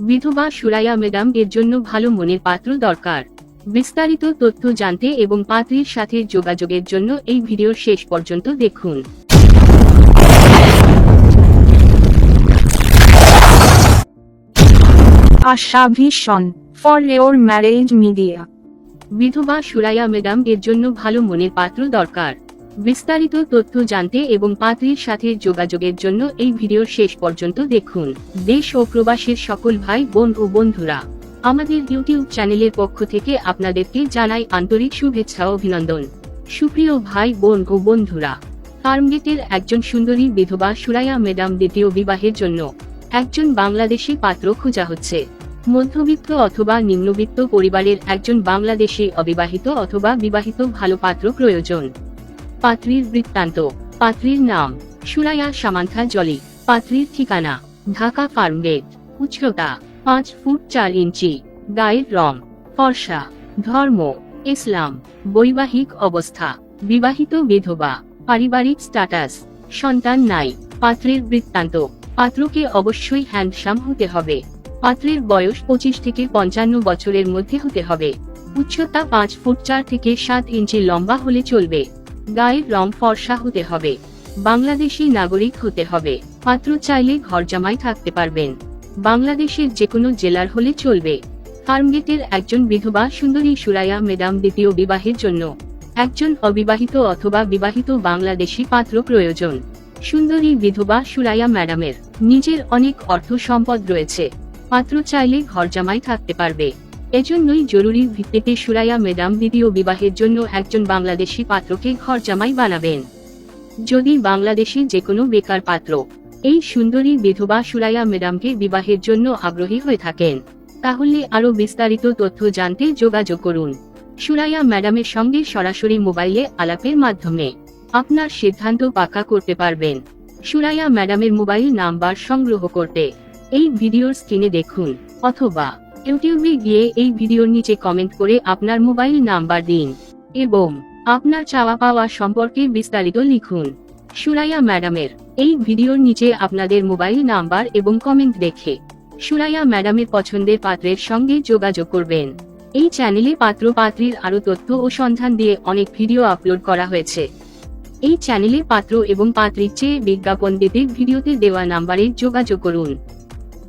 বিধবা সুরাইয়া ম্যাডাম এর জন্য ভালো মনের পাত্র দরকার। বিস্তারিত তথ্য জানতে এবং পাত্রীর সাথে যোগাযোগের জন্য এই ভিডিওর শেষ পর্যন্ত দেখুন। Asha vision for your marriage media. বিধবা সুরাইয়া ম্যাডাম এর জন্য ভালো মনের পাত্র দরকার। বিস্তারিত তথ্য জানতে এবং পাত্রীর সাথে যোগাযোগের জন্য এই ভিডিওর শেষ পর্যন্ত দেখুন। দেশ ও প্রবাসের সকল ভাই বোন ও বন্ধুরা, আমাদের ইউটিউব চ্যানেলের পক্ষ থেকে আপনাদেরকে জানাই আন্তরিক শুভেচ্ছা ও অভিনন্দন। সুপ্রিয় ভাই বোন ও বন্ধুরা, ফার্মগেটের একজন সুন্দরী বিধবা সুরাইয়া ম্যাডাম দ্বিতীয় বিবাহের জন্য একজন বাংলাদেশি পাত্র খোঁজা হচ্ছে। মধ্যবিত্ত অথবা নিম্নবিত্ত পরিবারের একজন বাংলাদেশি অবিবাহিত অথবা বিবাহিত ভালো পাত্র প্রয়োজন। পাত্রীর বৃত্তান্ত। পাত্রীর নাম সুরাইয়া সামান্থা জলি। পাত্রীর ঠিকানা ঢাকা ফার্মগেট। উচ্চতা 5 ফুট 4 ইঞ্চি। গায়ের রং ফর্সা। ধর্ম ইসলাম। বৈবাহিক অবস্থা বিবাহিত বিধবা। পারিবারিক স্ট্যাটাস সন্তান নাই। পাত্রের বৃত্তান্ত। পাত্রকে অবশ্যই হ্যান্ডসাম হতে হবে। পাত্রের বয়স 25 থেকে 55 বছরের মধ্যে হতে হবে। উচ্চতা 5 ফুট 4 থেকে 7 ইঞ্চি লম্বা হলে চলবে। গায়ের রং ফর্সা হতে হবে। বাংলাদেশি নাগরিক হতে হবে। পাত্র চাইলে ঘরজামাই থাকতে পারবেন। বাংলাদেশের যেকোনো জেলার হলে চলবে। ফার্মগেটের একজন বিধবা সুন্দরী সুরাইয়া ম্যাডাম দ্বিতীয় বিবাহের জন্য একজন অবিবাহিত অথবা বিবাহিত বাংলাদেশি পাত্র প্রয়োজন। সুন্দরী বিধবা সুরাইয়া ম্যাডামের নিজের অনেক অর্থ সম্পদ রয়েছে। পাত্র চাইলে ঘরজামাই থাকতে পারবে। এজন্যই জরুরি ভিত্তিতে সুরাইয়া ম্যাডাম দ্বিতীয় বিবাহের জন্য একজন বাংলাদেশি পাত্রকে ঘরজামাই বানাবেন। যদি বাংলাদেশি যেকোনো বেকার পাত্র এই সুন্দরী বিধবা সুরাইয়া ম্যাডামকে বিবাহের জন্য আগ্রহী হয়ে থাকেন, তাহলে আরো বিস্তারিত তথ্য জানতে যোগাযোগ করুন। সুরাইয়া ম্যাডামের সঙ্গে সরাসরি মোবাইলে আলাপের মাধ্যমে আপনার সিদ্ধান্ত পাকা করতে পারবেন। সুরাইয়া ম্যাডামের মোবাইল নাম্বার সংগ্রহ করতে এই ভিডিওর স্ক্রিনে দেখুন, অথবা ইউটিউবে গিয়ে এই ভিডিওর নিচে কমেন্ট করে আপনার মোবাইল নাম্বার দিন এবং আপনার চাওয়া পাওয়া সম্পর্কে বিস্তারিত লিখুন। সুরাইয়া ম্যাডামের এই ভিডিওর নিচে আপনাদের মোবাইল নাম্বার এবং কমেন্ট দেখে সুরাইয়া ম্যাডামের পছন্দের পাত্রের সঙ্গে যোগাযোগ করবেন। এই চ্যানেলে পাত্র পাত্রীর আরো তথ্য ও সন্ধান দিয়ে অনেক ভিডিও আপলোড করা হয়েছে। এই চ্যানেলে পাত্র এবং পাত্রীর চেয়ে বিজ্ঞাপন দিতে ভিডিওতে দেওয়া নাম্বারে যোগাযোগ করুন।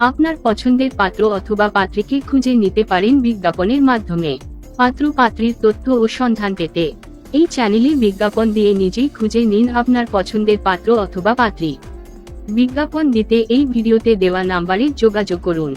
আপনার পছন্দের পাত্র অথবা পাত্রীকে খুঁজে নিতে পারেন বিজ্ঞাপনের মাধ্যমে। পাত্র পাত্রীর তথ্য ও সন্ধান পেতে এই চ্যানেলে বিজ্ঞাপন দিয়ে নিজেই খুঁজে নিন আপনার পছন্দের পাত্র অথবা পাত্রী। বিজ্ঞাপন দিতে এই ভিডিওতে দেওয়া নাম্বারে যোগাযোগ করুন।